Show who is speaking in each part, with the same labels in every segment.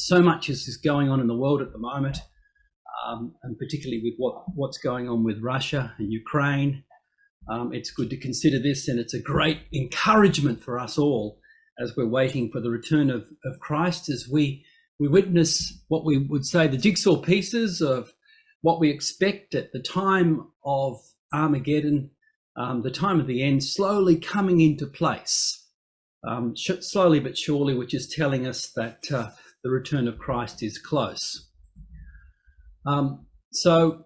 Speaker 1: so much is going on in the world at the moment, and particularly with what's going on with Russia and Ukraine. It's good to consider this, and it's a great encouragement for us all as we're waiting for the return of Christ, as we witness what we would say the jigsaw pieces of what we expect at the time of Armageddon, the time of the end, slowly coming into place, slowly but surely, which is telling us that the return of Christ is close. So,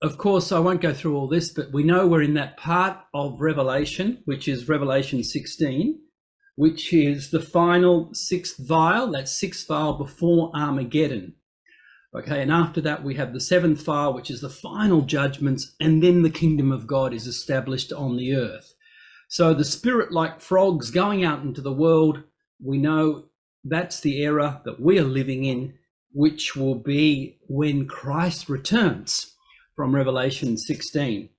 Speaker 1: of course, I won't go through all this, but we know we're in that part of Revelation, which is Revelation 16, which is the final sixth vial, that sixth vial before Armageddon. Okay, and after that we have the seventh vial, which is the final judgments, and then the kingdom of God is established on the earth. So the spirit-like frogs going out into the world, we know that's the era that we are living in, which will be when Christ returns from Revelation 16.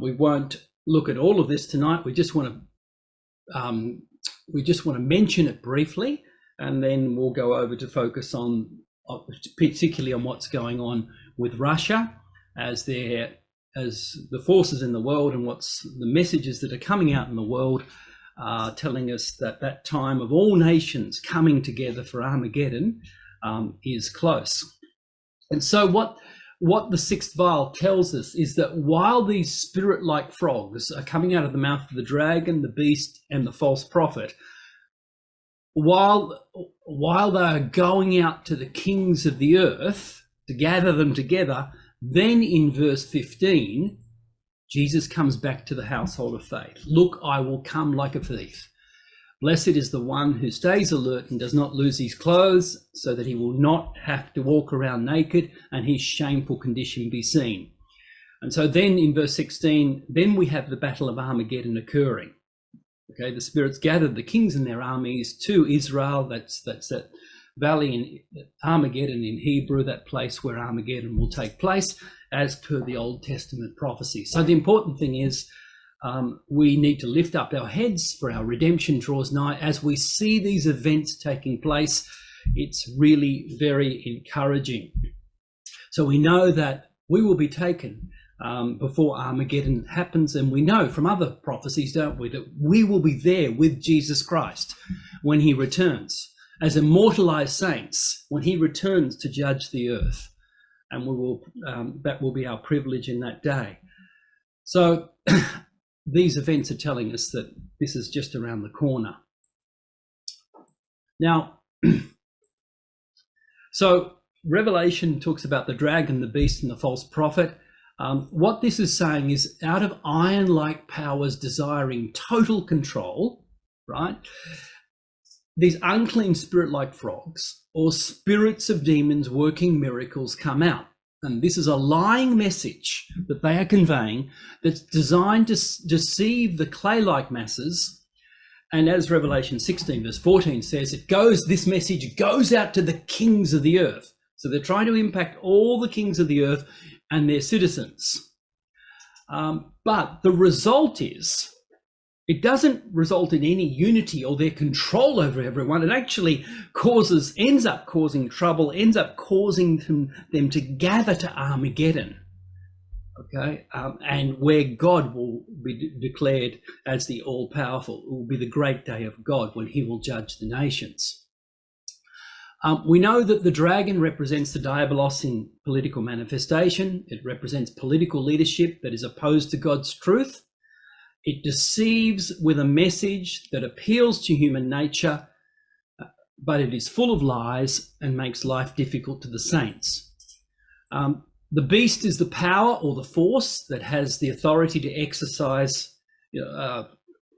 Speaker 1: We won't look at all of this tonight. We just want to mention it briefly, and then we'll go over to focus on particularly on what's going on with Russia as the forces in the world, and what's the messages that are coming out in the world telling us that time of all nations coming together for Armageddon is close. And so what the sixth vial tells us is that while these spirit-like frogs are coming out of the mouth of the dragon, the beast, and the false prophet, while they are going out to the kings of the earth to gather them together, then in verse 15, Jesus comes back to the household of faith. Look, I will come like a thief. Blessed is the one who stays alert and does not lose his clothes, so that he will not have to walk around naked and his shameful condition be seen. And so then in verse 16, then we have the battle of Armageddon occurring. Okay, the spirits gathered the kings and their armies to Israel. That's that valley in Armageddon in Hebrew, that place where Armageddon will take place as per the Old Testament prophecy. So the important thing is, we need to lift up our heads, for our redemption draws nigh. As we see these events taking place, it's really very encouraging. So we know that we will be taken before Armageddon happens, and we know from other prophecies, don't we, that we will be there with Jesus Christ when he returns as immortalized saints, when he returns to judge the earth, and we will that will be our privilege in that day. So these events are telling us that this is just around the corner. Now, so Revelation talks about the dragon, the beast, and the false prophet. What this is saying is, out of iron-like powers desiring total control, right? These unclean spirit-like frogs, or spirits of demons working miracles, come out. And this is a lying message that they are conveying that's designed to deceive the clay-like masses. And as Revelation 16 verse 14 says, this message goes out to the kings of the earth. So they're trying to impact all the kings of the earth and their citizens. But the result is, it doesn't result in any unity or their control over everyone. It actually ends up causing trouble, ends up causing them to gather to Armageddon, okay? And where God will be declared as the all-powerful. It will be the great day of God when he will judge the nations. We know that the dragon represents the diabolos in political manifestation. It represents political leadership that is opposed to God's truth. It deceives with a message that appeals to human nature, but it is full of lies and makes life difficult to the saints. The beast is the power or the force that has the authority to exercise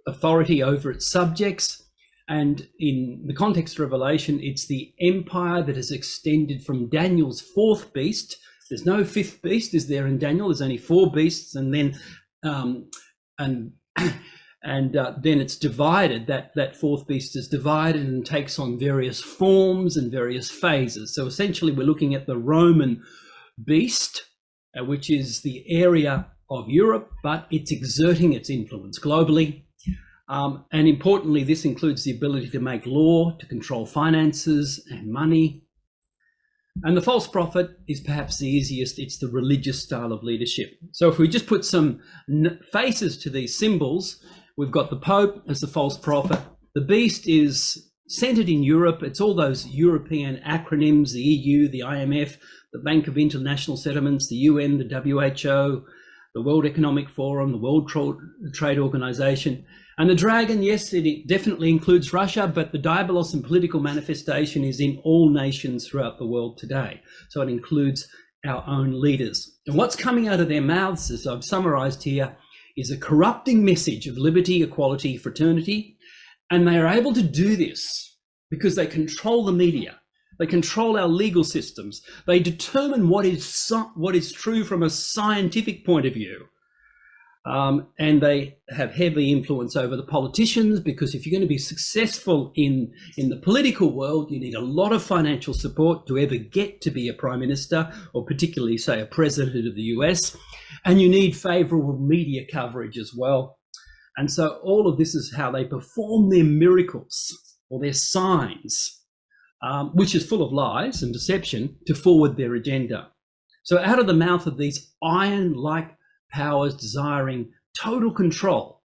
Speaker 1: authority over its subjects. And in the context of Revelation, it's the empire that has extended from Daniel's fourth beast. There's no fifth beast, is there, in Daniel? There's only four beasts, and then then it's divided. That fourth beast is divided and takes on various forms and various phases. So essentially, we're looking at the Roman beast, which is the area of Europe, but it's exerting its influence globally. And importantly, this includes the ability to make law, to control finances and money. And the false prophet is perhaps the easiest. It's the religious style of leadership. So if we just put some faces to these symbols, we've got the Pope as the false prophet. The beast is centered in Europe. It's all those European acronyms, the EU, the IMF, the Bank of International Settlements, the UN, the WHO, the World Economic Forum, the World Trade Organization. And the dragon, yes, it definitely includes Russia, but the diabolos and political manifestation is in all nations throughout the world today. So it includes our own leaders. And what's coming out of their mouths, as I've summarized here, is a corrupting message of liberty, equality, fraternity. And they are able to do this because they control the media. They control our legal systems. They determine what is true from a scientific point of view. And they have heavy influence over the politicians, because if you're going to be successful in the political world, you need a lot of financial support to ever get to be a prime minister, or particularly, say, a president of the US. And you need favorable media coverage as well. And so all of this is how they perform their miracles or their signs, which is full of lies and deception, to forward their agenda. So out of the mouth of these iron-like powers desiring total control,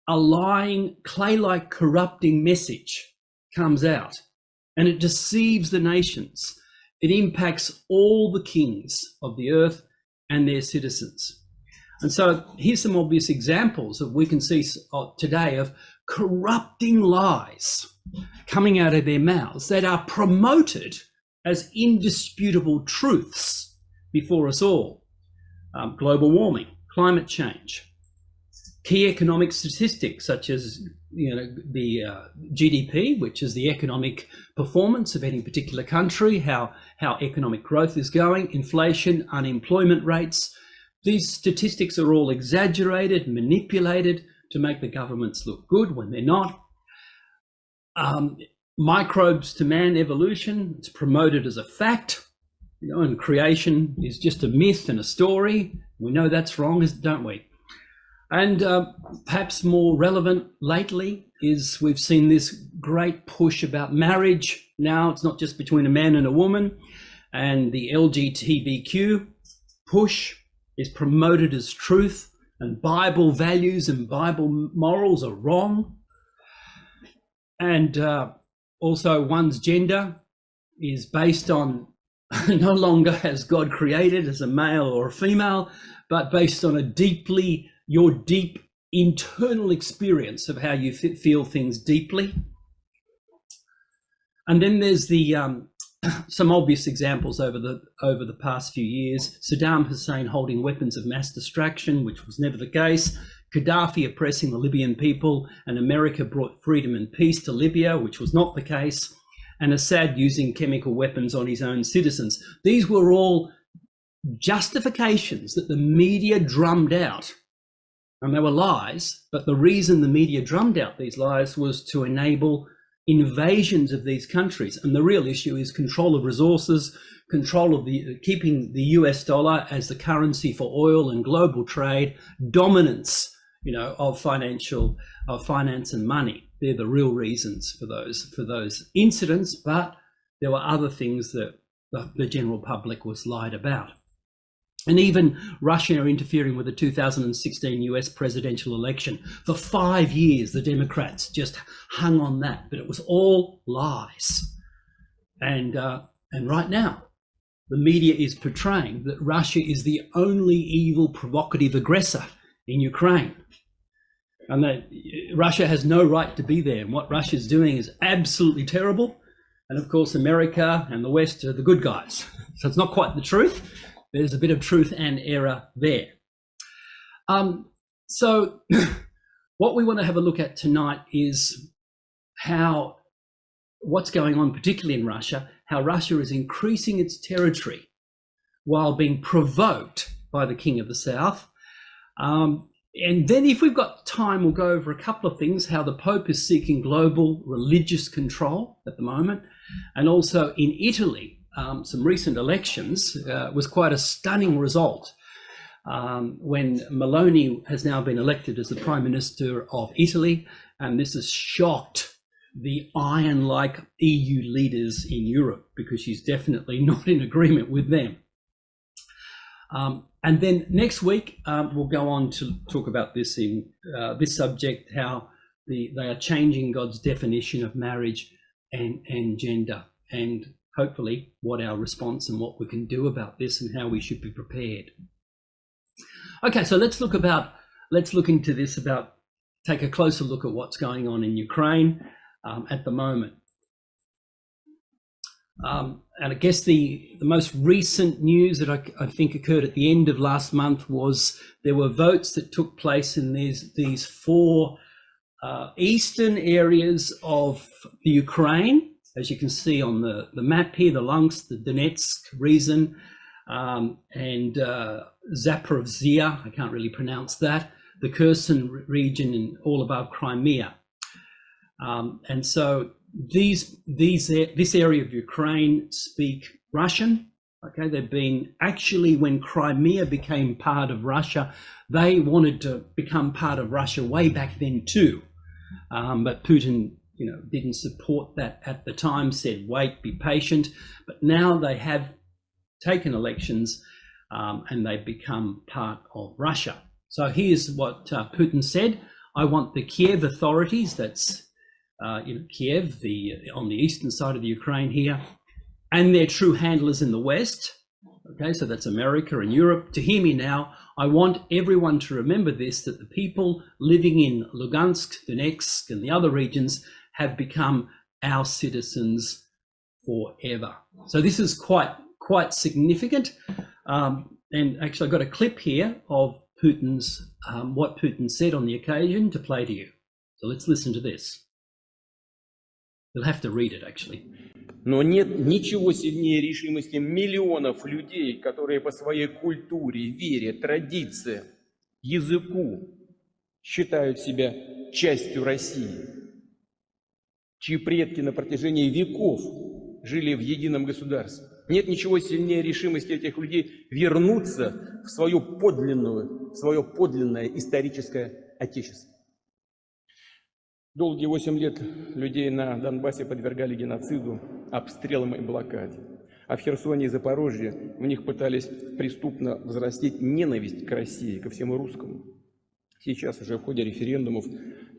Speaker 1: a lying, clay-like, corrupting message comes out, and it deceives the nations. It impacts all the kings of the earth and their citizens. And so here's some obvious examples that we can see today of corrupting lies coming out of their mouths that are promoted as indisputable truths before us all. Global warming, climate change, key economic statistics such as the GDP, which is the economic performance of any particular country, how economic growth is going, inflation, unemployment rates. These statistics are all exaggerated, manipulated to make the governments look good when they're not. Microbes to man evolution, it's promoted as a fact, and creation is just a myth and a story. We know that's wrong, don't we? And perhaps more relevant lately is we've seen this great push about marriage. Now it's not just between a man and a woman, and the LGBTQ push is promoted as truth, and Bible values and Bible morals are wrong. And also one's gender is based on no longer as God created as a male or a female, but based on your deep internal experience of how you feel things deeply. And then there's the some obvious examples over the past few years. Saddam Hussein holding weapons of mass destruction, which was never the case. Gaddafi oppressing the Libyan people, and America brought freedom and peace to Libya, which was not the case. And Assad using chemical weapons on his own citizens. These were all justifications that the media drummed out. And they were lies, but the reason the media drummed out these lies was to enable invasions of these countries. And the real issue is control of resources, control of keeping the US dollar as the currency for oil and global trade, dominance, of finance and money. They're the real reasons for those incidents, but there were other things that the general public was lied about. And even Russia interfering with the 2016 US presidential election. For 5 years, the Democrats just hung on that, but it was all lies. And right now, the media is portraying that Russia is the only evil, provocative aggressor in Ukraine. And that Russia has no right to be there. And what Russia is doing is absolutely terrible. And of course, America and the West are the good guys. So it's not quite the truth. There's a bit of truth and error there. So what we want to have a look at tonight is what's going on, particularly in Russia, how Russia is increasing its territory while being provoked by the King of the South. And then if we've got time, we'll go over a couple of things, how the Pope is seeking global religious control at the moment. And also in Italy, some recent elections was quite a stunning result when Meloni has now been elected as the Prime Minister of Italy. And this has shocked the iron-like EU leaders in Europe, because she's definitely not in agreement with them. And then next week, we'll go on to talk about this in this subject, how they are changing God's definition of marriage and gender, and hopefully what our response and what we can do about this and how we should be prepared. Okay, so let's look into this, take a closer look at what's going on in Ukraine at the moment. And I guess the most recent news that I think occurred at the end of last month was there were votes that took place in these four eastern areas of the Ukraine, as you can see on the map here: the Luhansk, the Donetsk region, and Zaporizhia, I can't really pronounce that, the Kherson region, and all above Crimea. And so this area of Ukraine speak Russian. Okay, they've been, actually, when Crimea became part of Russia, they wanted to become part of Russia way back then too, but Putin, didn't support that at the time. Said, wait, be patient. But now they have taken elections, and they've become part of Russia. So here's what Putin said: I want the Kiev authorities, that's Kiev, on the eastern side of the Ukraine here, and their true handlers in the West, okay, so that's America and Europe, to hear me now. I want everyone to remember this, that the people living in Luhansk, Donetsk, and the other regions have become our citizens forever. So this is quite significant. And actually, I've got a clip here of Putin's, what Putin said on the occasion to play to you. So let's listen to this. You'll have to read it, actually.
Speaker 2: Но нет ничего сильнее решимости миллионов людей, которые по своей культуре, вере, традициям, языку считают себя частью России, чьи предки на протяжении веков жили в едином государстве. Нет ничего сильнее решимости этих людей вернуться в свое подлинное историческое отечество. Долгие 8 лет людей на Донбассе подвергали геноциду, обстрелам и блокаде. А в Херсоне и Запорожье в них пытались преступно взрастить ненависть к России, ко всему русскому. Сейчас уже в ходе референдумов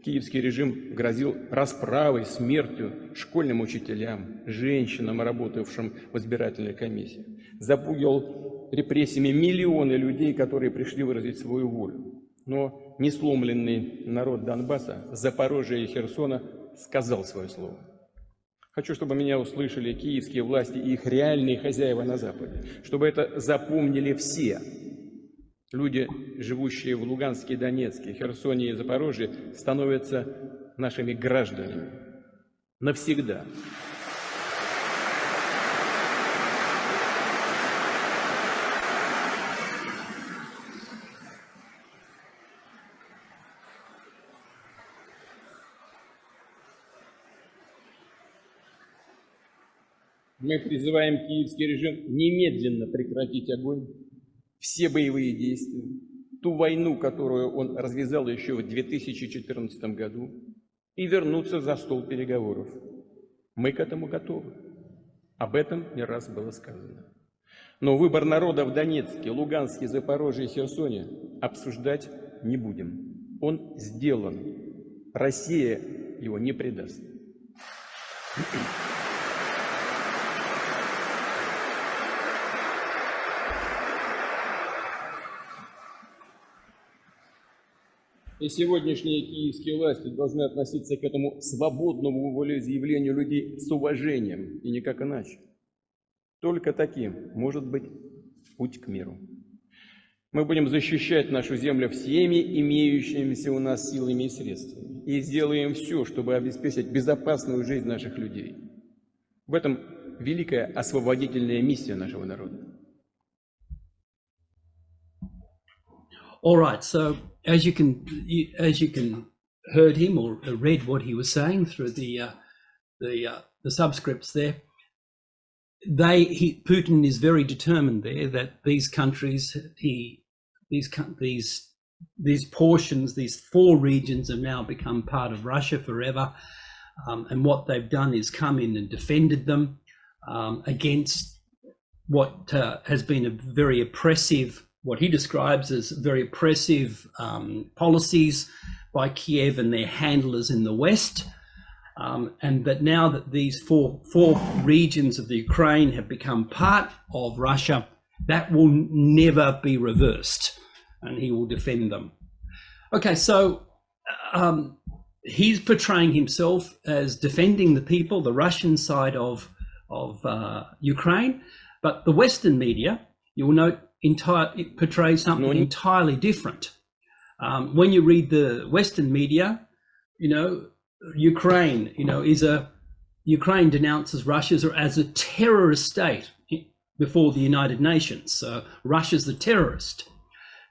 Speaker 2: киевский режим грозил расправой, смертью школьным учителям, женщинам, работавшим в избирательной комиссии. Запугивал репрессиями миллионы людей, которые пришли выразить свою волю. Но несломленный народ Донбасса, Запорожья и Херсона сказал свое слово. Хочу, чтобы меня услышали киевские власти и их реальные хозяева на Западе, чтобы это запомнили все. Люди, живущие в Луганске, Донецке, Херсоне и Запорожье, становятся нашими гражданами навсегда. Мы призываем киевский режим немедленно прекратить огонь, все боевые действия, ту войну, которую он развязал еще в 2014 году, и вернуться за стол переговоров. Мы к этому готовы. Об этом не раз было сказано. Но выбор народа в Донецке, Луганске, Запорожье и Херсоне обсуждать не будем. Он сделан. Россия его не предаст. И сегодняшние киевские власти должны относиться к этому свободному волеизъявлению людей с уважением, и никак иначе. Только таким может быть путь к миру. Мы будем защищать нашу землю всеми имеющимися у нас силами и средствами. И сделаем все, чтобы обеспечить безопасную жизнь наших людей. В этом великая освободительная миссия нашего народа.
Speaker 1: All right, so as you can heard him or read what he was saying through the subscripts there, Putin is very determined there that these countries, these these portions, these 4 regions have now become part of Russia forever. And what they've done is come in and defended them against what has been a very oppressive, what he describes as very oppressive policies by Kiev and their handlers in the West. And that now that these four regions of the Ukraine have become part of Russia, that will never be reversed, and he will defend them. Okay, so he's portraying himself as defending the people, the Russian side of Ukraine, but the Western media, you will note, it portrays something entirely different. When you read the Western media, Ukraine, Ukraine denounces Russia as a terrorist state before the United Nations. Russia's the terrorist.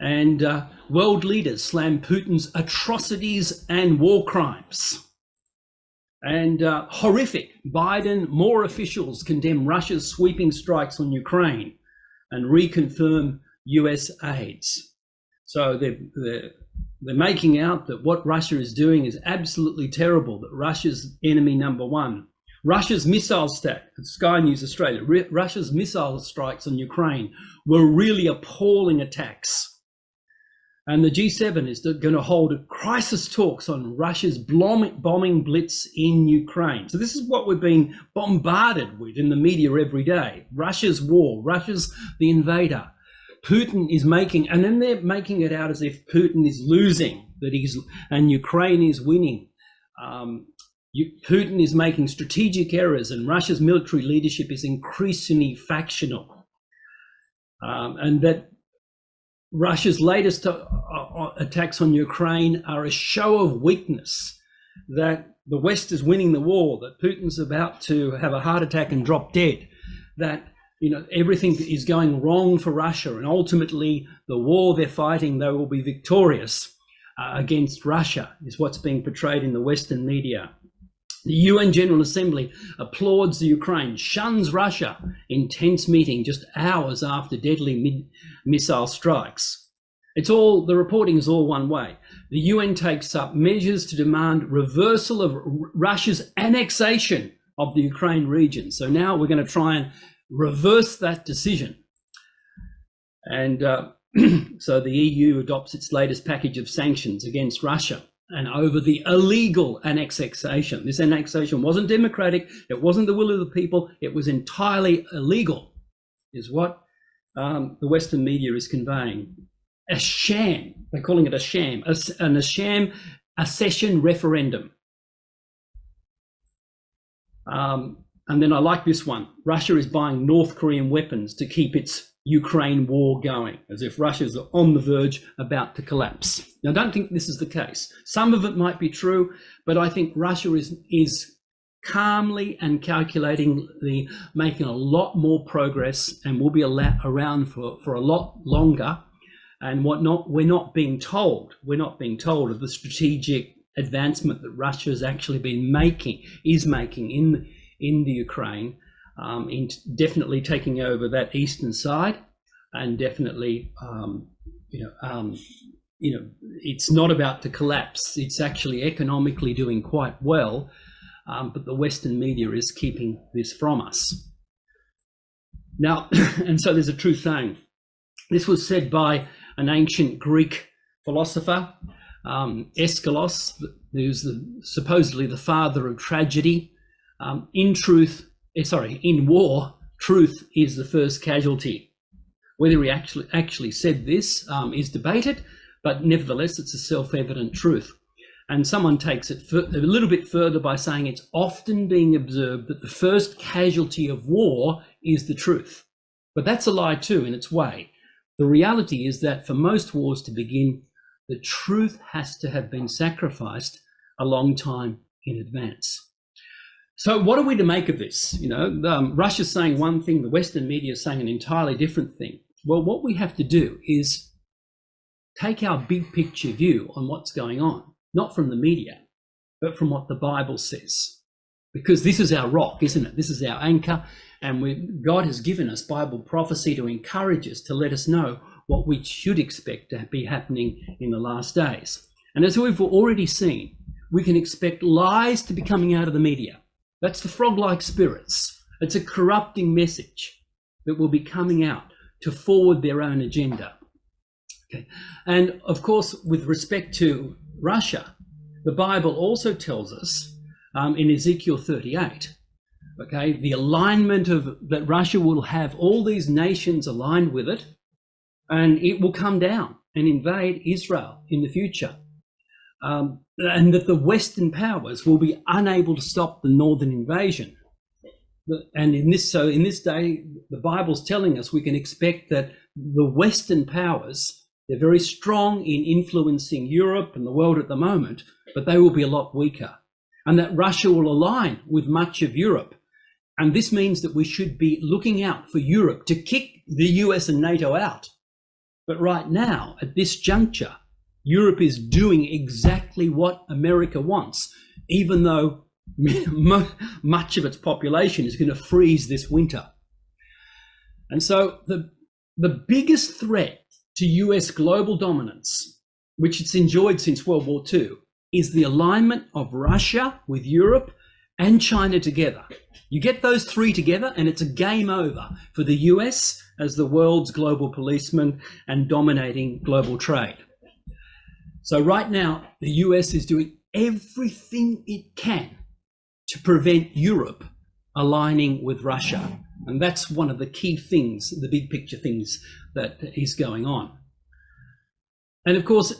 Speaker 1: And world leaders slam Putin's atrocities and war crimes. And horrific, Biden, more officials condemn Russia's sweeping strikes on Ukraine and reconfirm US aids. So they're making out that what Russia is doing is absolutely terrible, that Russia's enemy number one. Russia's missile stack, Sky News Australia, Russia's missile strikes on Ukraine were really appalling attacks. And the G7 is going to hold crisis talks on Russia's bombing blitz in Ukraine. So this is what we've been bombarded with in the media every day. Russia's war, Russia's the invader. Putin is making, and then they're making it out as if Putin is losing, and Ukraine is winning. Putin is making strategic errors, and Russia's military leadership is increasingly factional. And that Russia's latest attacks on Ukraine are a show of weakness, that the West is winning the war, that Putin's about to have a heart attack and drop dead, that everything is going wrong for Russia, and ultimately the war they're fighting, they will be victorious against Russia, is what's being portrayed in the Western media. The UN General Assembly applauds the Ukraine, shuns Russia in tense meeting just hours after deadly missile strikes. The reporting is all one way. The UN takes up measures to demand reversal of Russia's annexation of the Ukraine region. So now we're going to try and reverse that decision. And so the EU adopts its latest package of sanctions against Russia and over the illegal annexation. This annexation wasn't democratic. It wasn't the will of the people. It was entirely illegal, is what the Western media is conveying. A sham. They're calling it a sham. A sham accession referendum. And then I like this one. Russia is buying North Korean weapons to keep its Ukraine war going, as if Russia's on the verge, about to collapse. Now, I don't think this is the case. Some of it might be true, but I think Russia is calmly and calculatingly making a lot more progress and will be around for a lot longer. And we're not being told of the strategic advancement that Russia has actually is making in the Ukraine, in definitely taking over that eastern side, and definitely, it's not about to collapse. It's actually economically doing quite well, but the Western media is keeping this from us. Now, and so there's a true saying. This was said by an ancient Greek philosopher, Aeschylus, who's supposedly the father of tragedy. In war, truth is the first casualty. Whether he actually said this is debated, but nevertheless, it's a self-evident truth. And someone takes it a little bit further by saying it's often being observed that the first casualty of war is the truth. But that's a lie too, in its way. The reality is that for most wars to begin, the truth has to have been sacrificed a long time in advance. So what are we to make of this? Russia's saying one thing, the Western media is saying an entirely different thing. Well, what we have to do is take our big picture view on what's going on, not from the media, but from what the Bible says. Because this is our rock, isn't it? This is our anchor, and God has given us Bible prophecy to encourage us, to let us know what we should expect to be happening in the last days. And as we've already seen, we can expect lies to be coming out of the media. That's the frog-like spirits. It's a corrupting message that will be coming out to forward their own agenda. Okay. And of course, with respect to Russia, the Bible also tells us in Ezekiel 38, okay, the alignment of that Russia will have all these nations aligned with it, and it will come down and invade Israel in the future. And that the Western powers will be unable to stop the northern invasion. And in this day, the Bible's telling us we can expect that the Western powers, they're very strong in influencing Europe and the world at the moment, but they will be a lot weaker. And that Russia will align with much of Europe. And this means that we should be looking out for Europe to kick the US and NATO out. But right now, at this juncture, Europe is doing exactly what America wants, even though much of its population is going to freeze this winter. And so the biggest threat to US global dominance, which it's enjoyed since World War II, is the alignment of Russia with Europe and China together. You get those three together and it's a game over for the US as the world's global policeman and dominating global trade. So right now, the US is doing everything it can to prevent Europe aligning with Russia. And that's one of the key things, the big picture things that is going on. And of course,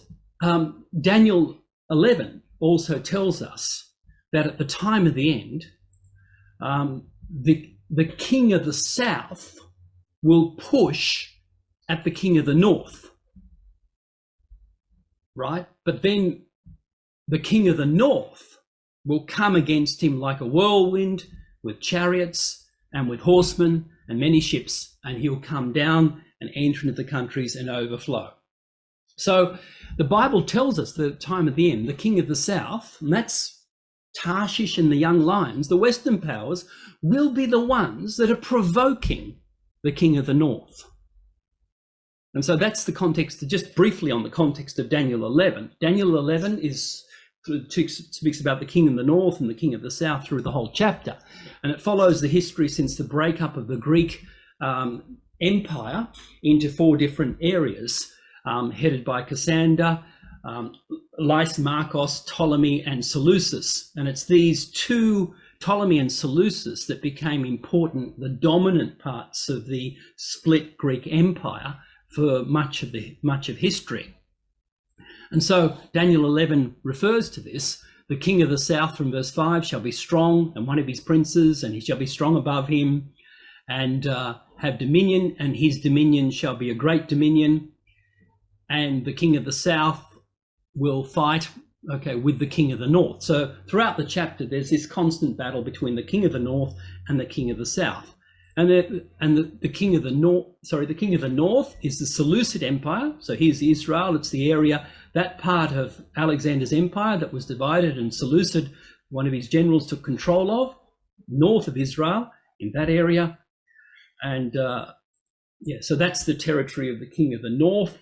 Speaker 1: Daniel 11 also tells us that at the time of the end, the king of the south will push at the king of the north, right? But then the king of the north will come against him like a whirlwind with chariots and with horsemen and many ships, and he'll come down and enter into the countries and overflow. So the Bible tells us that at the time of the end, the king of the south, and that's Tarshish and the young lions, the Western powers, will be the ones that are provoking the king of the north. And so that's the context, just briefly on the context of Daniel 11. Daniel 11 speaks about the king of the north and the king of the south through the whole chapter. And it follows the history since the breakup of the Greek empire into four different areas, headed by Cassander, Lysimachus, Ptolemy, and Seleucus. And it's these two, Ptolemy and Seleucus, that became important, the dominant parts of the split Greek empire for much of history. And so Daniel 11 refers to this. The king of the south, from verse 5, shall be strong, and one of his princes, and he shall be strong above him, and have dominion, and his dominion shall be a great dominion. And the king of the south will fight, with the king of the north. So throughout the chapter, there's this constant battle between the king of the north and the king of the south. And the king of the north is the Seleucid Empire. So here's Israel. It's the area, that part of Alexander's empire that was divided, and Seleucid, one of his generals, took control of, north of Israel, in that area. And so that's the territory of the king of the north.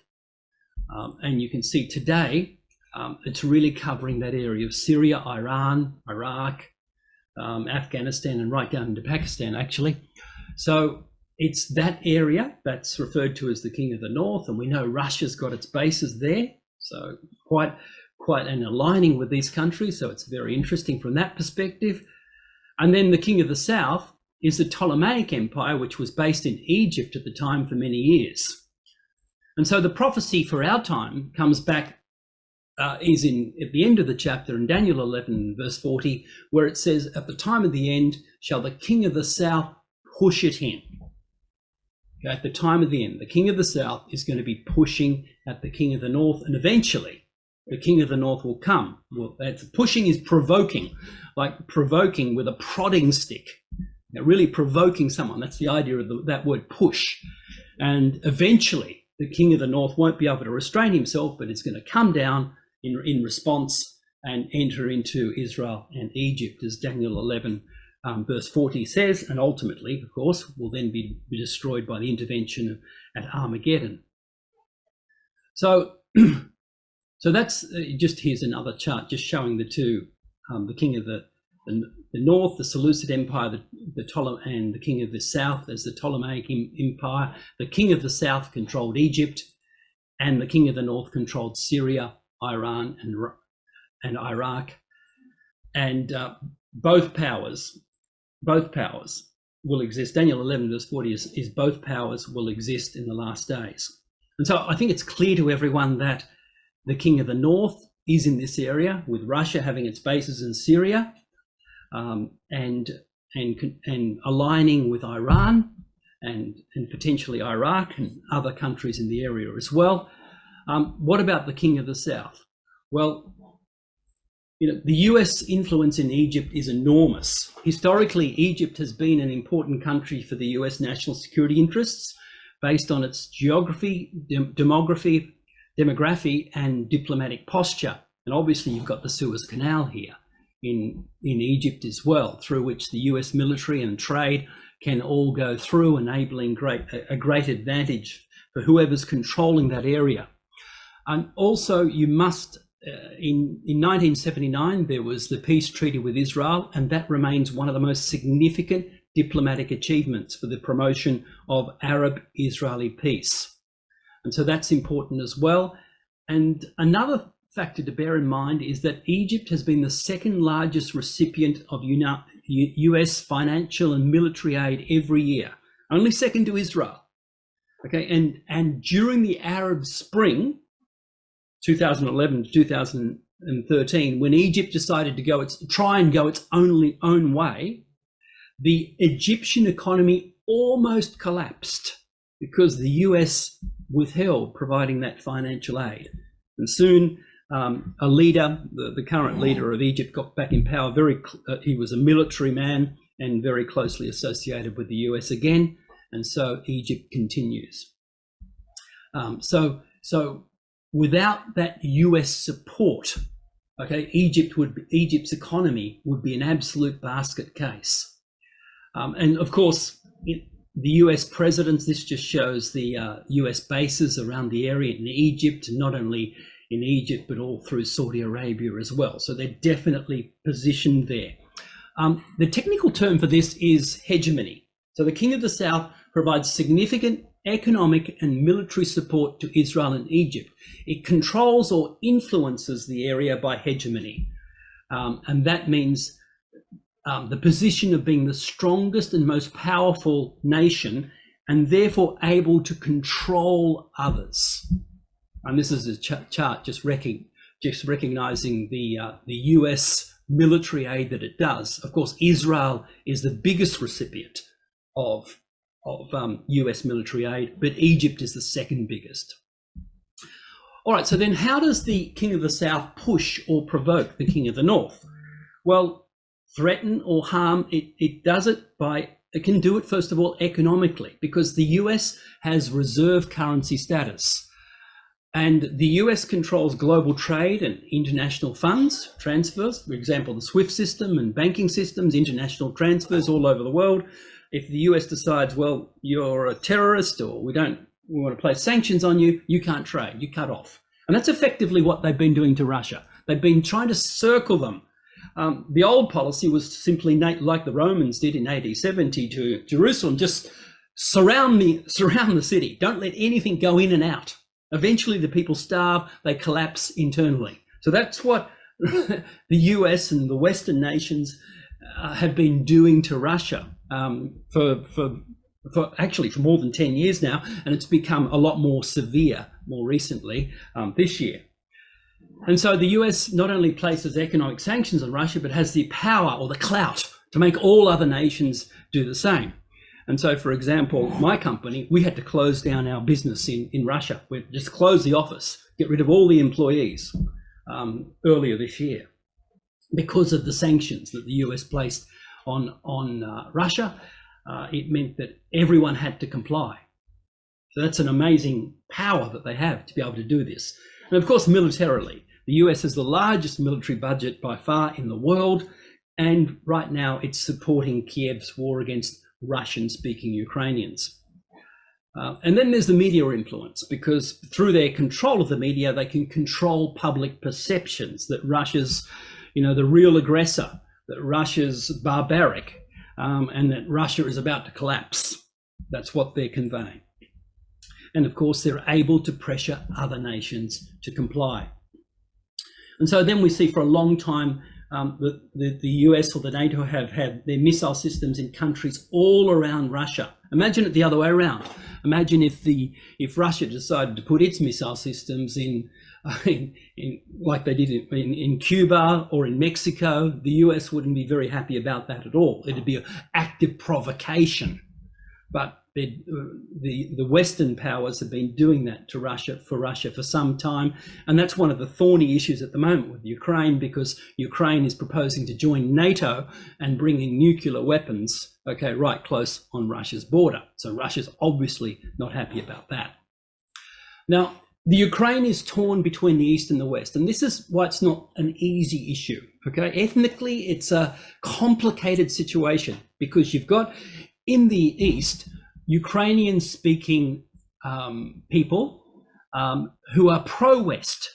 Speaker 1: And you can see today, it's really covering that area of Syria, Iran, Iraq, Afghanistan, and right down into Pakistan, actually. So it's that area that's referred to as the king of the north, and we know Russia's got its bases there, so quite an aligning with these countries, so it's very interesting from that perspective. And then the king of the south is the Ptolemaic Empire, which was based in Egypt at the time for many years. And so the prophecy for our time comes back, is at the end of the chapter in Daniel 11, verse 40, where it says, at the time of the end shall the king of the south push at him. Okay, at the time of the end, the king of the south is going to be pushing at the king of the north, and eventually the king of the north will come. Well, pushing is provoking, like provoking with a prodding stick. Really provoking someone. That's the idea of that word push. And eventually the king of the north won't be able to restrain himself, but it's going to come down in response and enter into Israel and Egypt, as Daniel 11 verse 40 says, and ultimately, of course, will then be destroyed by the intervention at Armageddon. So, so that's just, here's another chart just showing the two, the king of the north, the Seleucid Empire, and the king of the south as the Ptolemaic Empire. The king of the south controlled Egypt, and the king of the north controlled Syria, Iran, and Iraq. And both powers will exist. Daniel 11 verse 40 is both powers will exist in the last days. And so I think it's clear to everyone that the king of the north is in this area, with Russia having its bases in Syria, and aligning with Iran and potentially Iraq and other countries in the area as well. What about the king of the south? Well, the US influence in Egypt is enormous. Historically, Egypt has been an important country for the US national security interests based on its geography, demography, and diplomatic posture. And obviously you've got the Suez Canal here in Egypt as well, through which the US military and trade can all go through, enabling a great advantage for whoever's controlling that area. And also you must, in 1979, there was the peace treaty with Israel, and that remains one of the most significant diplomatic achievements for the promotion of Arab-Israeli peace. And so that's important as well. And another factor to bear in mind is that Egypt has been the second largest recipient of US financial and military aid every year, only second to Israel. Okay, and during the Arab Spring, 2011 to 2013, when Egypt decided to try and go its own way, the Egyptian economy almost collapsed because the US withheld providing that financial aid. And soon a leader, the current leader of Egypt, got back in power. He was a military man and very closely associated with the US again. And so Egypt continues. So without that US support, okay, Egypt's economy would be an absolute basket case. And of course, the US presidents, this just shows the US bases around the area in Egypt, not only in Egypt, but all through Saudi Arabia as well. So they're definitely positioned there. The technical term for this is hegemony. So the king of the south provides significant economic and military support to Israel and Egypt. It controls or influences the area by hegemony. And that means the position of being the strongest and most powerful nation, and therefore able to control others. And this is a chart just recognizing the US military aid that it does. Of course, Israel is the biggest recipient of US military aid, but Egypt is the second biggest. All right, so then how does the king of the south push or provoke the king of the north? Well, threaten or harm, it does it by, it can do it first of all economically, because the US has reserve currency status. And the US controls global trade and international funds transfers, for example, the SWIFT system and banking systems, international transfers all over the world. If the US decides, well, you're a terrorist, or we want to place sanctions on you, you can't trade, you cut off. And that's effectively what they've been doing to Russia. They've been trying to circle them. The old policy was simply, like the Romans did in AD 70 to Jerusalem, just surround the city. Don't let anything go in and out. Eventually the people starve, they collapse internally. So that's what the US and the Western nations have been doing to Russia for more than 10 years now, and it's become a lot more severe more recently this year. And so the US not only places economic sanctions on Russia, but has the power or the clout to make all other nations do the same. And so, for example, my company, we had to close down our business in Russia. We just closed the office, get rid of all the employees earlier this year because of the sanctions that the US placed on Russia. It meant that everyone had to comply. So that's an amazing power that they have to be able to do this. And of course, militarily, the US has the largest military budget by far in the world. And right now it's supporting Kiev's war against Russian-speaking Ukrainians. And then there's the media influence, because through their control of the media, they can control public perceptions that Russia's, the real aggressor, that Russia's barbaric, and that Russia is about to collapse. That's what they're conveying. And of course, they're able to pressure other nations to comply. And so then we see for a long time the US or the NATO have had their missile systems in countries all around Russia. Imagine it the other way around. Imagine if Russia decided to put its missile systems in like they did in Cuba or in Mexico. The US wouldn't be very happy about that at all. It'd be an active provocation. But the Western powers have been doing that to Russia for some time, and that's one of the thorny issues at the moment with Ukraine, because Ukraine is proposing to join NATO and bringing nuclear weapons, right close on Russia's border. So Russia's obviously not happy about that. Now, the Ukraine is torn between the East and the West, and this is why it's not an easy issue. Ethnically, it's a complicated situation, because you've got in the East Ukrainian-speaking people who are pro-West,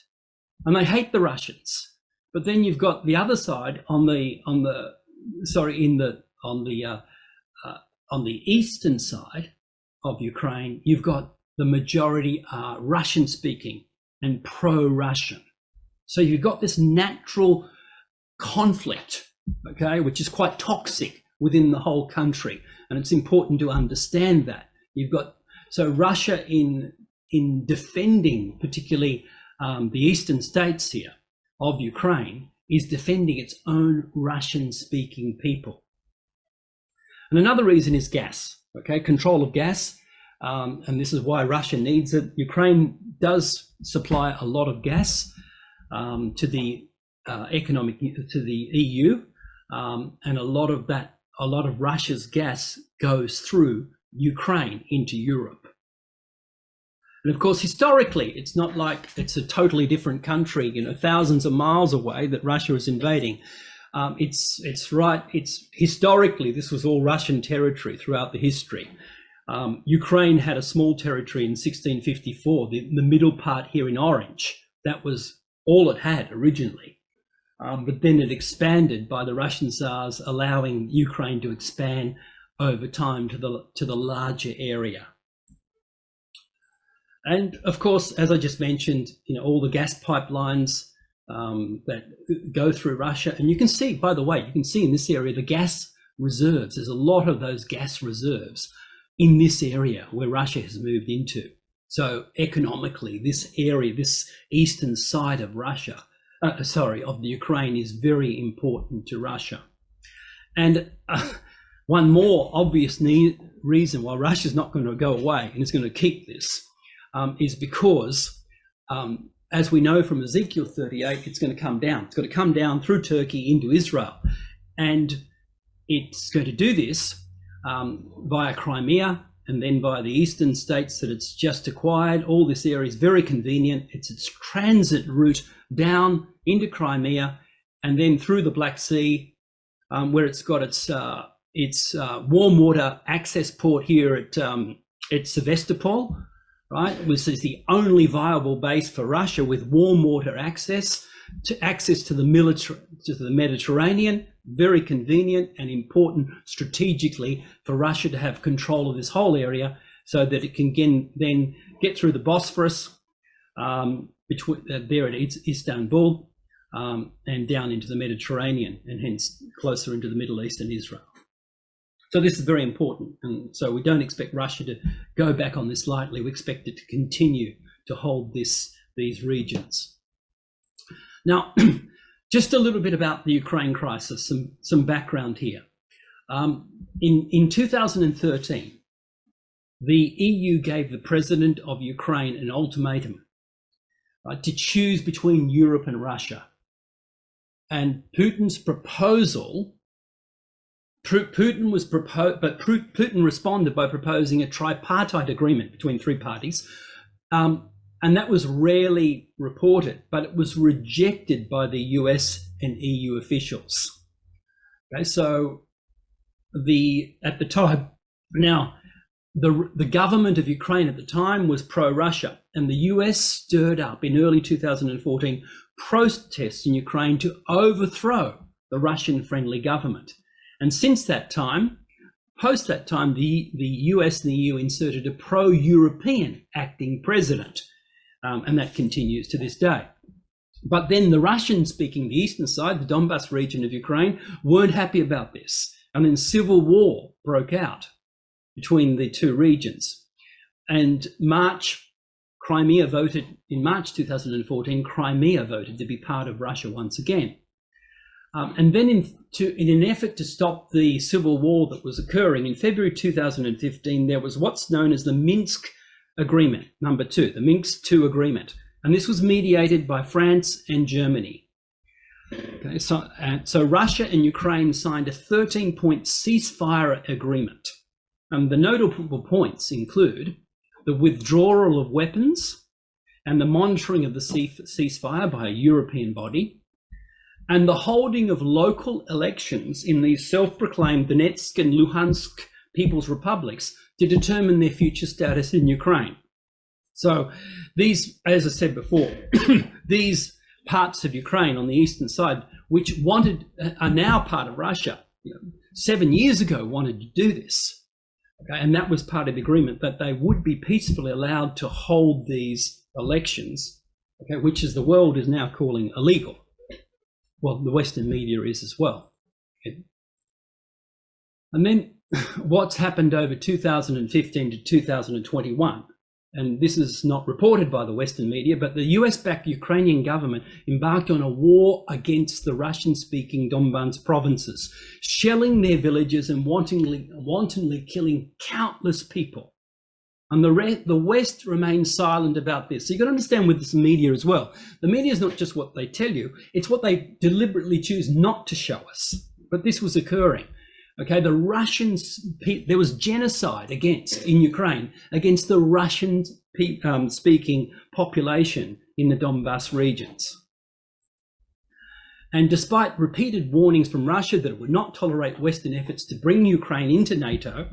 Speaker 1: and they hate the Russians. But then you've got the other side on the eastern side of Ukraine. You've got the majority are Russian-speaking and pro-Russian. So you've got this natural conflict, which is quite toxic within the whole country. And it's important to understand that. So Russia in defending particularly the eastern states here of Ukraine is defending its own Russian-speaking people. And another reason is gas, control of gas. And this is why Russia needs it. Ukraine does supply a lot of gas to the EU, and a lot of Russia's gas goes through Ukraine into Europe. And of course, historically, it's not like it's a totally different country, thousands of miles away that Russia is invading. It's historically, this was all Russian territory throughout the history. Ukraine had a small territory in 1654, the middle part here in orange. That was all it had originally. But then it expanded by the Russian Tsars, allowing Ukraine to expand over time to the larger area. And of course, as I just mentioned, all the gas pipelines that go through Russia. And you can see, by the way, in this area, the gas reserves. There's a lot of those gas reserves in this area where Russia has moved into. So economically, this area, this eastern side of Russia, of the Ukraine, is very important to Russia. And one more obvious reason why Russia's not going to go away and is going to keep this is because, as we know from Ezekiel 38, it's going to come down. It's going to come down through Turkey into Israel. And it's going to do this via Crimea and then via the eastern states that it's just acquired. All this area is very convenient. It's its transit route down into Crimea and then through the Black Sea, where it's got its warm water access port here at Sevastopol, right? Which is the only viable base for Russia with warm water access to the Mediterranean. Very convenient and important strategically for Russia to have control of this whole area, so that it can then get through the Bosphorus between there at Istanbul and down into the Mediterranean, and hence closer into the Middle East and Israel. So this is very important, and so we don't expect Russia to go back on this lightly. We expect it to continue to hold these regions. Now, just a little bit about the Ukraine crisis, some background here. In 2013, the EU gave the president of Ukraine an ultimatum to choose between Europe and Russia. And Putin's proposal, Putin responded by proposing a tripartite agreement between three parties. And that was rarely reported, but it was rejected by the US and EU officials. Okay, so at the time, now the government of Ukraine at the time was pro-Russia, and the US stirred up in early 2014 protests in Ukraine to overthrow the Russian-friendly government. And since that time, post that time, the US and the EU inserted a pro-European acting president, and that continues to this day. But then the Russian-speaking, the eastern side, the Donbas region of Ukraine, weren't happy about this, and then civil war broke out between the two regions. And in March 2014, Crimea voted to be part of Russia once again. And then in an effort to stop the civil war that was occurring, in February 2015, there was what's known as the Minsk Agreement, number 2, the Minsk II Agreement. And this was mediated by France and Germany. Okay, so Russia and Ukraine signed a 13-point ceasefire agreement. And the notable points include the withdrawal of weapons and the monitoring of the ceasefire by a European body, and the holding of local elections in these self-proclaimed Donetsk and Luhansk People's Republics to determine their future status in Ukraine. So these, as I said before, these parts of Ukraine on the eastern side, which are now part of Russia, 7 years ago wanted to do this. Okay, and that was part of the agreement, that they would be peacefully allowed to hold these elections, okay, which is the world is now calling illegal. Well, the Western media is as well. Okay. And then what's happened over 2015 to 2021, and this is not reported by the Western media, but the US-backed Ukrainian government embarked on a war against the Russian-speaking Donbas provinces, shelling their villages and wantonly killing countless people. And the West remains silent about this. So you've got to understand with this media as well. The media is not just what they tell you, it's what they deliberately choose not to show us. But this was occurring. Okay, the Russians, there was genocide in Ukraine against the Russian speaking population in the Donbas regions. And despite repeated warnings from Russia that it would not tolerate Western efforts to bring Ukraine into NATO,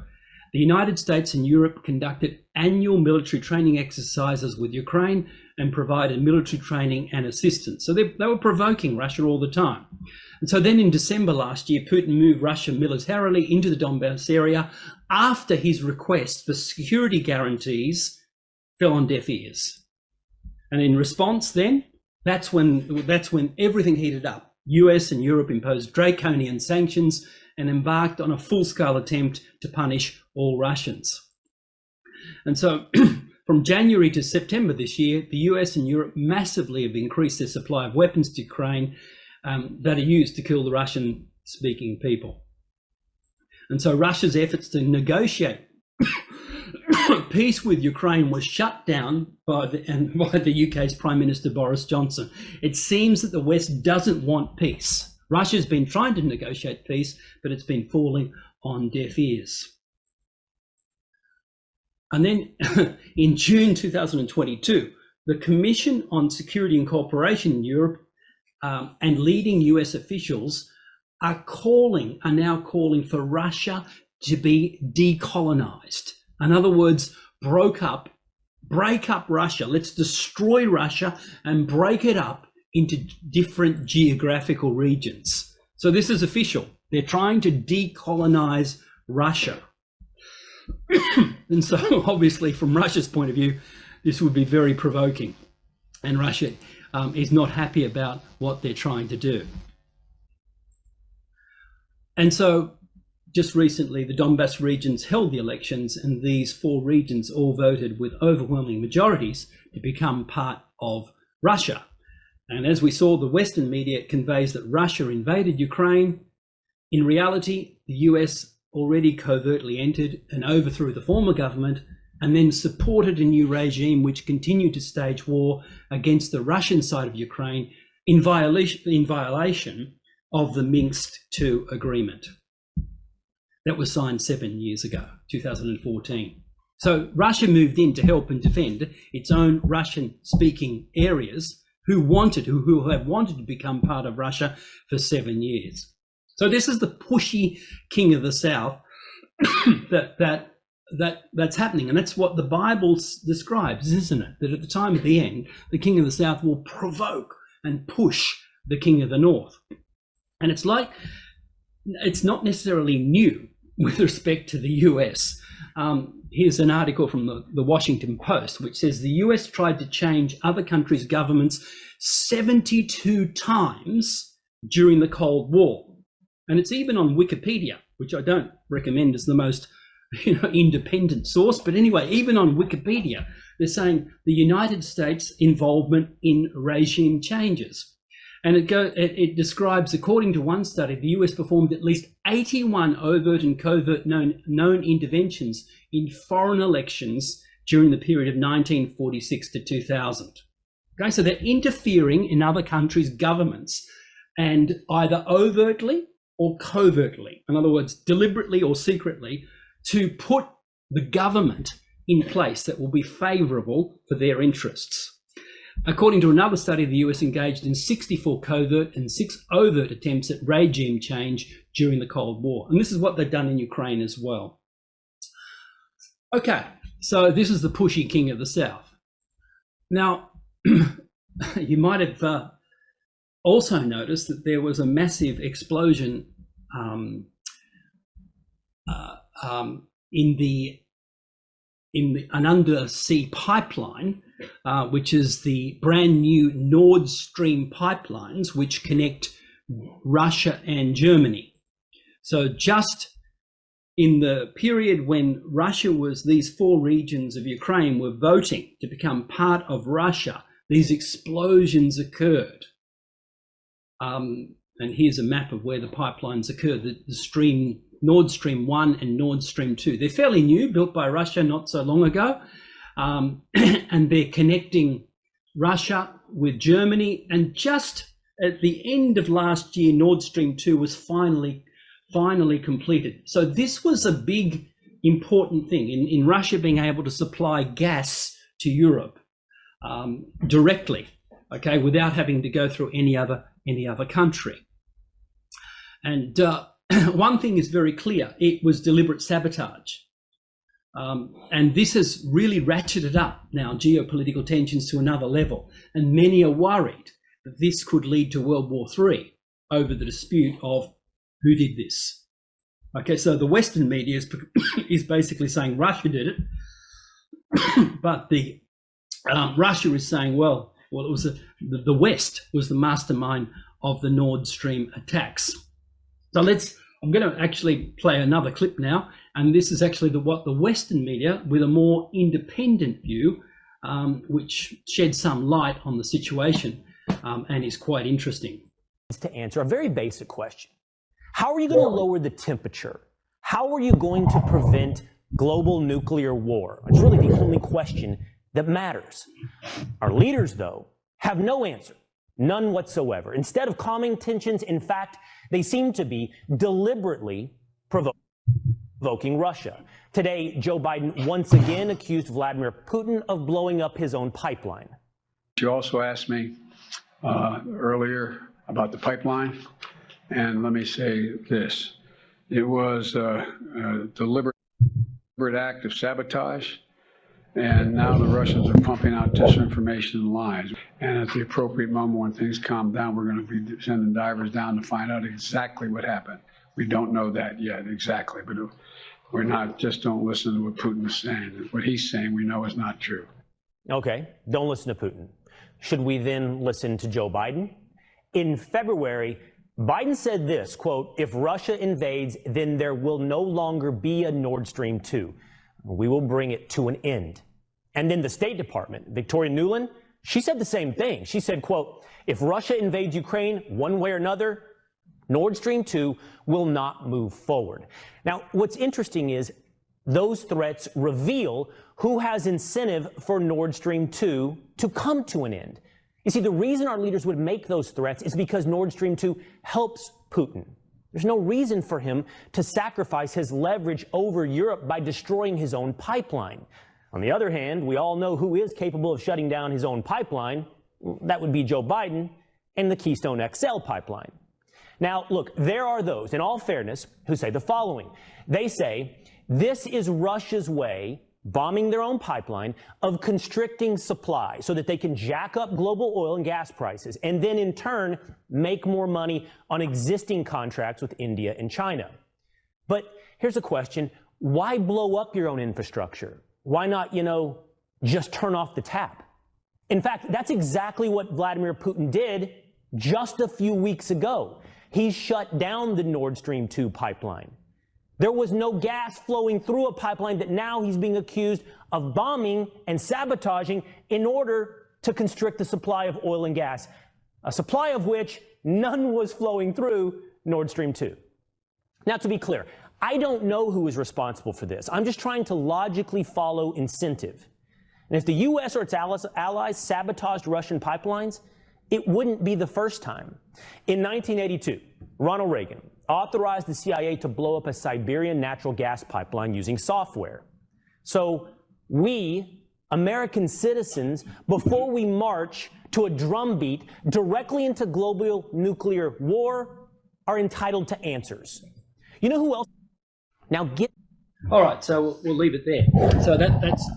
Speaker 1: the United States and Europe conducted annual military training exercises with Ukraine and provided military training and assistance. So they were provoking Russia all the time. And so then in December last year, Putin moved Russia militarily into the Donbass area after his request for security guarantees fell on deaf ears. And in response then, that's when everything heated up. US and Europe imposed draconian sanctions and embarked on a full-scale attempt to punish all Russians. And so from January to September this year, the US and Europe massively have increased their supply of weapons to Ukraine that are used to kill the Russian-speaking people. And so Russia's efforts to negotiate peace with Ukraine was shut down by the UK's Prime Minister Boris Johnson. It seems that the West doesn't want peace. Russia's been trying to negotiate peace, but it's been falling on deaf ears. And then in June 2022, the Commission on Security and Cooperation in Europe and leading US officials are now calling for Russia to be decolonized. In other words, break up Russia. Let's destroy Russia and break it up into different geographical regions. So this is official. They're trying to decolonize Russia. And so obviously from Russia's point of view, this would be very provoking. And Russia is not happy about what they're trying to do. And so just recently, the Donbas regions held the elections, and these 4 regions all voted with overwhelming majorities to become part of Russia. And as we saw, the Western media conveys that Russia invaded Ukraine. In reality, the US already covertly entered and overthrew the former government and then supported a new regime which continued to stage war against the Russian side of Ukraine in violation of the Minsk II Agreement that was signed 7 years ago, 2014. So Russia moved in to help and defend its own Russian-speaking areas who have wanted to become part of Russia for 7 years. So this is the pushy king of the South that that's happening. And that's what the Bible describes, isn't it? That at the time of the end, the king of the south will provoke and push the king of the north. And it's like, it's not necessarily new with respect to the US. Here's an article from the Washington Post, which says the US tried to change other countries' governments 72 times during the Cold War. And it's even on Wikipedia, which I don't recommend as the most independent source. But anyway, even on Wikipedia, they're saying the United States' involvement in regime changes. And it describes, according to one study, the US performed at least 81 overt and covert known interventions in foreign elections during the period of 1946 to 2000. Okay, so they're interfering in other countries' governments, and either overtly or covertly, in other words, deliberately or secretly, to put the government in place that will be favorable for their interests. According to another study, the US engaged in 64 covert and 6 overt attempts at regime change during the Cold War. And this is what they've done in Ukraine as well. Okay, so this is the pushy king of the south. Now, you might have also noticed that there was a massive explosion in an undersea pipeline, which is the brand new Nord Stream pipelines, which connect Russia and Germany. So just in the period when Russia was, these 4 regions of Ukraine were voting to become part of Russia, these explosions occurred. And here's a map of where the pipelines occurred, the stream, Nord Stream 1 and Nord Stream 2. They're fairly new, built by Russia not so long ago. And they're connecting Russia with Germany. And just at the end of last year, Nord Stream 2 was finally completed. So this was a big, important thing in Russia being able to supply gas to Europe directly, okay, without having to go through any other country. And one thing is very clear: it was deliberate sabotage. And this has really ratcheted up now geopolitical tensions to another level. And many are worried that this could lead to World War III over the dispute of who did this. Okay, so the Western media is basically saying Russia did it, but the Russia is saying, well, it was the West was the mastermind of the Nord Stream attacks. So I'm going to actually play another clip now, and this is actually what the Western media, with a more independent view, which sheds some light on the situation, and is quite interesting.
Speaker 3: To answer a very basic question: how are you going to lower the temperature? How are you going to prevent global nuclear war? It's really the only question that matters. Our leaders, though, have no answer, none whatsoever. Instead of calming tensions, in fact, they seem to be deliberately provoking Russia. Today, Joe Biden once again accused Vladimir Putin of blowing up his own pipeline.
Speaker 4: You also asked me earlier about the pipeline, and let me say this. It was a deliberate act of sabotage, and now the Russians are pumping out disinformation and lies. And at the appropriate moment, when things calm down, we're going to be sending divers down to find out exactly what happened. We don't know that yet exactly, but we're not, just don't listen to what Putin is saying. What he's saying we know is not true.
Speaker 3: Okay, don't listen to Putin. Should we then listen to Joe Biden? In February, Biden said this, quote, "If Russia invades, then there will no longer be a Nord Stream 2. We will bring it to an end." And then the State Department, Victoria Nuland, she said the same thing. She said, quote, "If Russia invades Ukraine one way or another, Nord Stream 2 will not move forward." Now, what's interesting is those threats reveal who has incentive for Nord Stream 2 to come to an end. You see, the reason our leaders would make those threats is because Nord Stream 2 helps Putin. There's no reason for him to sacrifice his leverage over Europe by destroying his own pipeline. On the other hand, we all know who is capable of shutting down his own pipeline. That would be Joe Biden and the Keystone XL pipeline. Now, look, there are those, in all fairness, who say the following. They say this is Russia's way, bombing their own pipeline, of constricting supply so that they can jack up global oil and gas prices and then in turn make more money on existing contracts with India and China. But here's a question. Why blow up your own infrastructure? Why not, just turn off the tap? In fact, that's exactly what Vladimir Putin did just a few weeks ago. He shut down the Nord Stream 2 pipeline. There was no gas flowing through a pipeline that now he's being accused of bombing and sabotaging in order to constrict the supply of oil and gas, a supply of which none was flowing through Nord Stream 2. Now, to be clear, I don't know who is responsible for this. I'm just trying to logically follow incentive. And if the U.S. or its allies sabotaged Russian pipelines, it wouldn't be the first time. In 1982, Ronald Reagan authorized the CIA to blow up a Siberian natural gas pipeline using software. So we, American citizens, before we march to a drumbeat directly into global nuclear war, are entitled to answers. You know who else? Now get.
Speaker 1: All right, so we'll leave it there. So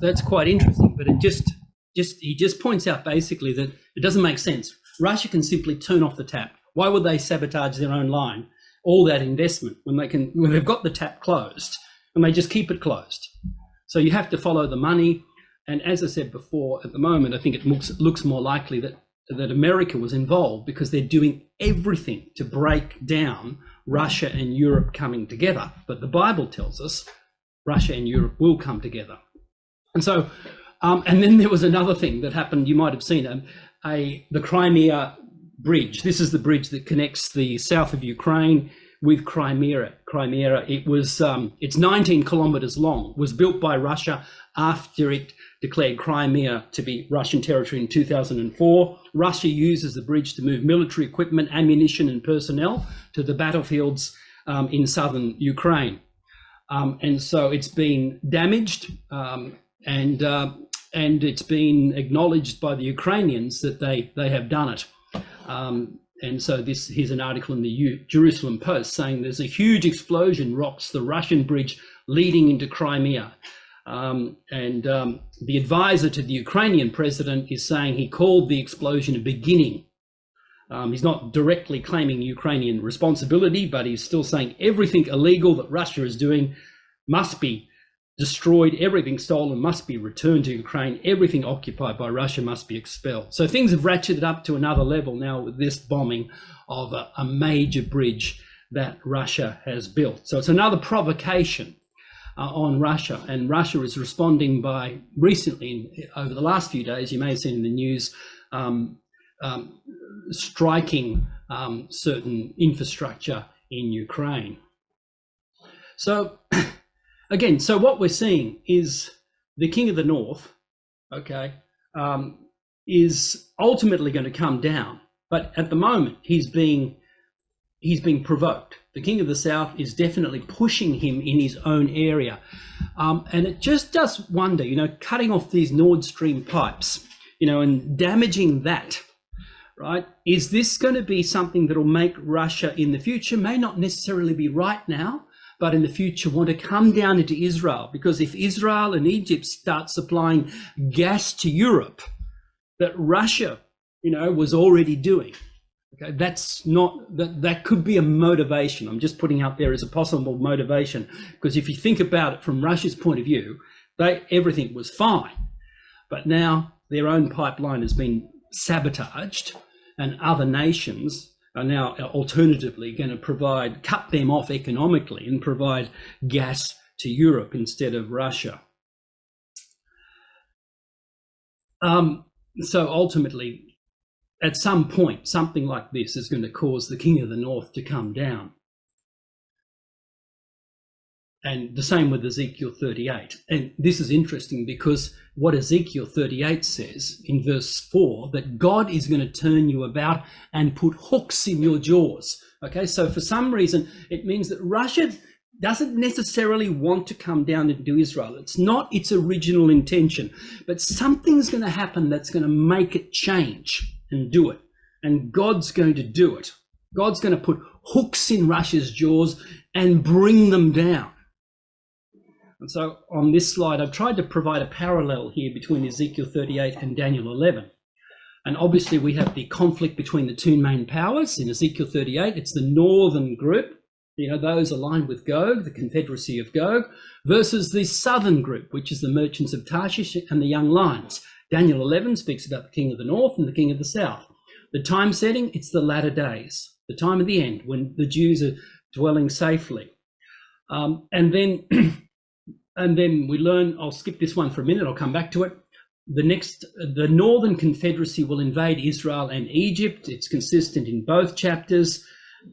Speaker 1: that's quite interesting, but he just points out basically that it doesn't make sense. Russia can simply turn off the tap. Why would they sabotage their own line? All that investment when they've got the tap closed and they just keep it closed. So you have to follow the money. And as I said before, at the moment, I think it looks more likely that America was involved because they're doing everything to break down Russia and Europe coming together. But the Bible tells us Russia and Europe will come together. And so, and then there was another thing that happened. You might have seen the Crimea bridge. This is the bridge that connects the south of Ukraine with Crimea. It's 19 kilometers long. It was built by Russia after it declared Crimea to be Russian territory in 2004. Russia uses the bridge to move military equipment, ammunition, and personnel to the battlefields in southern Ukraine. And so it's been damaged, and it's been acknowledged by the Ukrainians that they have done it. And so here's an article in the Jerusalem Post saying there's a huge explosion rocks the Russian bridge leading into Crimea. The advisor to the Ukrainian president is saying he called the explosion a beginning. He's not directly claiming Ukrainian responsibility, but he's still saying everything illegal that Russia is doing must be destroyed, everything stolen must be returned to Ukraine, everything occupied by Russia must be expelled. So things have ratcheted up to another level now with this bombing of a major bridge that Russia has built. So it's another provocation on Russia, and Russia is responding by recently, over the last few days, you may have seen in the news, striking certain infrastructure in Ukraine. So again, so what we're seeing is the King of the North, is ultimately going to come down, but at the moment he's being provoked. The King of the South is definitely pushing him in his own area, and it just does wonder, cutting off these Nord Stream pipes, and damaging that. Right? Is this going to be something that will make Russia in the future, may not necessarily be right now, but in the future want to come down into Israel? Because if Israel and Egypt start supplying gas to Europe that Russia, was already doing, okay, that could be a motivation. I'm just putting out there as a possible motivation, because if you think about it from Russia's point of view, everything was fine, but now their own pipeline has been sabotaged, and other nations are now alternatively going to cut them off economically and provide gas to Europe instead of Russia. So ultimately, at some point, something like this is going to cause the King of the North to come down. And the same with Ezekiel 38. And this is interesting because what Ezekiel 38 says in verse 4, that God is going to turn you about and put hooks in your jaws. Okay, so for some reason, it means that Russia doesn't necessarily want to come down into Israel. It's not its original intention, but something's going to happen that's going to make it change and do it. And God's going to do it. God's going to put hooks in Russia's jaws and bring them down. And so on this slide, I've tried to provide a parallel here between Ezekiel 38 and Daniel 11. And obviously we have the conflict between the two main powers. In Ezekiel 38, it's the northern group, those aligned with Gog, the Confederacy of Gog, versus the southern group, which is the merchants of Tarshish and the young lions. Daniel 11 speaks about the king of the north and the king of the south. The time setting, it's the latter days, the time of the end, when the Jews are dwelling safely. And then we learn, I'll skip this one for a minute, I'll come back to it. The Northern Confederacy will invade Israel and Egypt. It's consistent in both chapters.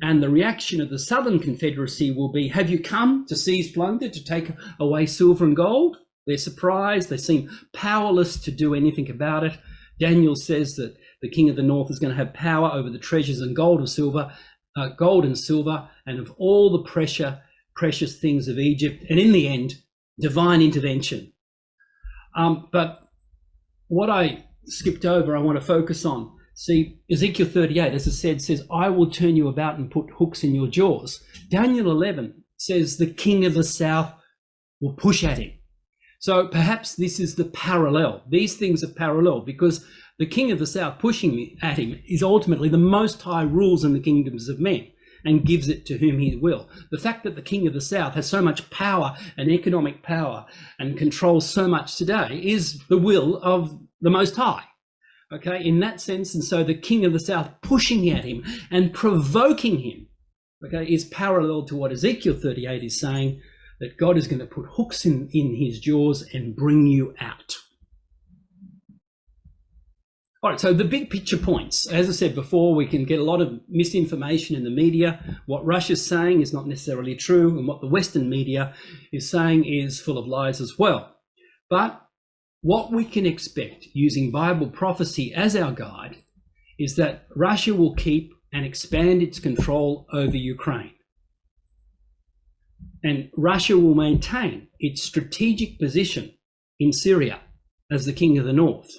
Speaker 1: And the reaction of the Southern Confederacy will be, have you come to seize plunder, to take away silver and gold? They're surprised. They seem powerless to do anything about it. Daniel says that the king of the north is going to have power over the treasures and gold and silver, and of all the precious things of Egypt. And in the end, divine intervention. But what I skipped over, I want to focus on. See, Ezekiel 38, as I said, says, I will turn you about and put hooks in your jaws. Daniel 11 says the king of the south will push at him. So perhaps this is the parallel. These things are parallel because the king of the south pushing at him is ultimately the Most High rules in the kingdoms of men and gives it to whom he will. The fact that the king of the south has so much power and economic power and controls so much today is the will of the Most High. Okay, in that sense, and so the king of the south pushing at him and provoking him, okay, is parallel to what Ezekiel 38 is saying, that God is going to put hooks in his jaws and bring you out. All right, so the big picture points. As I said before, we can get a lot of misinformation in the media. What Russia's saying is not necessarily true, and what the Western media is saying is full of lies as well. But what we can expect using Bible prophecy as our guide is that Russia will keep and expand its control over Ukraine. And Russia will maintain its strategic position in Syria as the king of the north.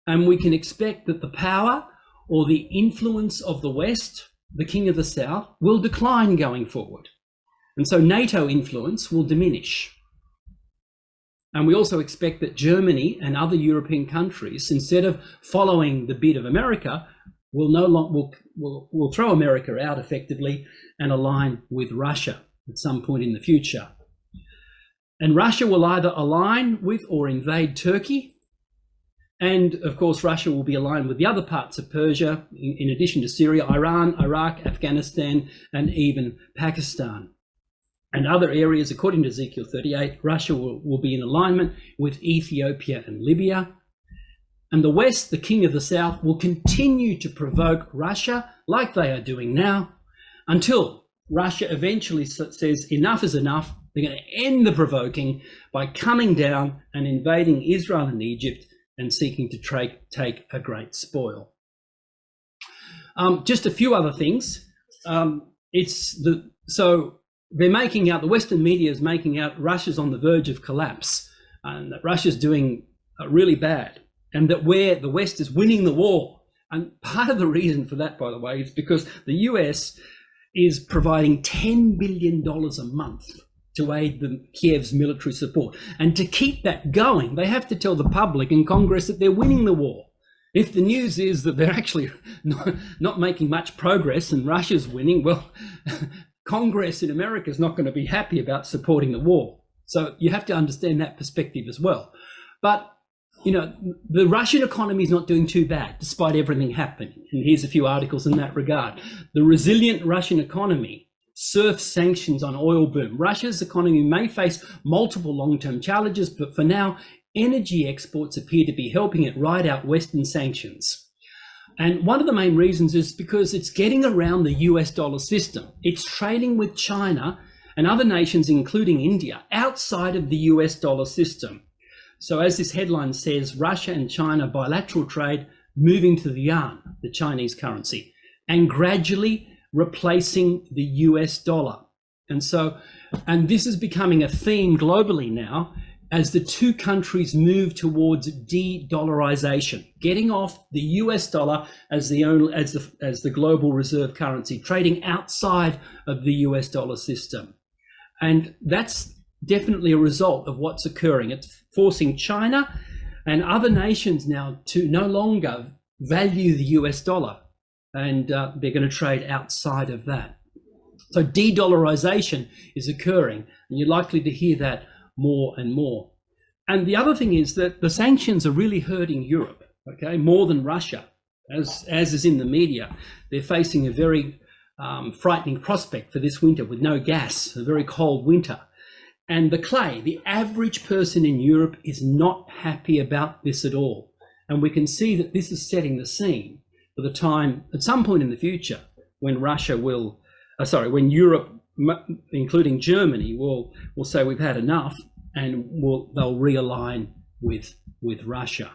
Speaker 1: And we can expect that the power or the influence of the West, the king of the south, will decline going forward. And so NATO influence will diminish. And we also expect that Germany and other European countries, instead of following the bid of America, will throw America out effectively and align with Russia at some point in the future. And Russia will either align with or invade Turkey. And of course, Russia will be aligned with the other parts of Persia, in addition to Syria, Iran, Iraq, Afghanistan, and even Pakistan. And other areas, according to Ezekiel 38, Russia will be in alignment with Ethiopia and Libya. And the West, the king of the south, will continue to provoke Russia like they are doing now until Russia eventually says enough is enough. They're going to end the provoking by coming down and invading Israel and Egypt and seeking to take a great spoil. Just a few other things. They're making out, the Western media is making out Russia's on the verge of collapse and that Russia's doing really bad and that the West is winning the war. And part of the reason for that, by the way, is because the US is providing $10 billion a month to aid Kiev's military support. And to keep that going, they have to tell the public and Congress that they're winning the war. If the news is that they're actually not making much progress and Russia's winning, well, Congress in America is not going to be happy about supporting the war. So you have to understand that perspective as well. But, the Russian economy is not doing too bad despite everything happening. And here's a few articles in that regard. The resilient Russian economy surfs sanctions on oil boom. Russia's economy may face multiple long-term challenges, but for now, energy exports appear to be helping it ride out Western sanctions. And one of the main reasons is because it's getting around the US dollar system. It's trading with China and other nations, including India, outside of the US dollar system. So as this headline says, Russia and China bilateral trade moving to the yuan, the Chinese currency, and gradually replacing the US dollar. And this is becoming a theme globally now as the two countries move towards de-dollarization, getting off the US dollar as the global reserve currency, trading outside of the US dollar system. And that's definitely a result of what's occurring. It's forcing China and other nations now to no longer value the US dollar, and they're going to trade outside of that. So de-dollarization is occurring, and you're likely to hear that more and more. And the other thing is that the sanctions are really hurting Europe, okay, more than Russia, as is in the media. They're facing a very frightening prospect for this winter with no gas, a very cold winter. And the average person in Europe is not happy about this at all. And we can see that this is setting the scene for the time, at some point in the future, when when Europe, including Germany, will say we've had enough, and they'll realign with Russia.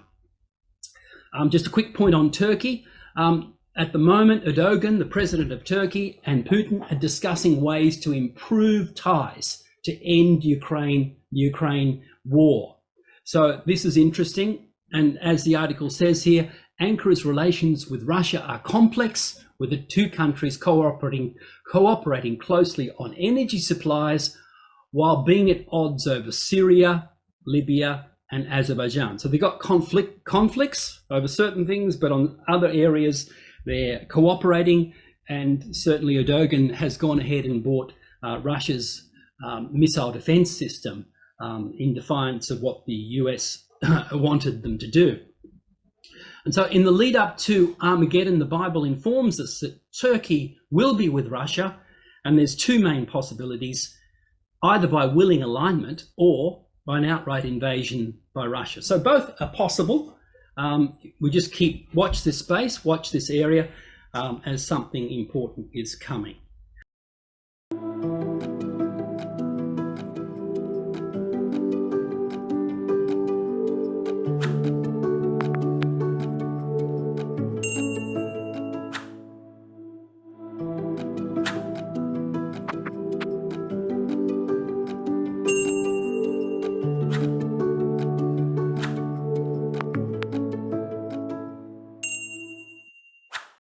Speaker 1: Just a quick point on Turkey. At the moment, Erdogan, the president of Turkey, and Putin are discussing ways to improve ties to end Ukraine war. So this is interesting. And as the article says here, Ankara's relations with Russia are complex, with the two countries cooperating closely on energy supplies while being at odds over Syria, Libya, and Azerbaijan. So they've got conflicts over certain things, but on other areas they're cooperating. And certainly Erdogan has gone ahead and bought Russia's missile defense system in defiance of what the US wanted them to do. And so in the lead up to Armageddon, the Bible informs us that Turkey will be with Russia, and there's two main possibilities: either by willing alignment or by an outright invasion by Russia. So both are possible. We just watch this space, watch this area as something important is coming.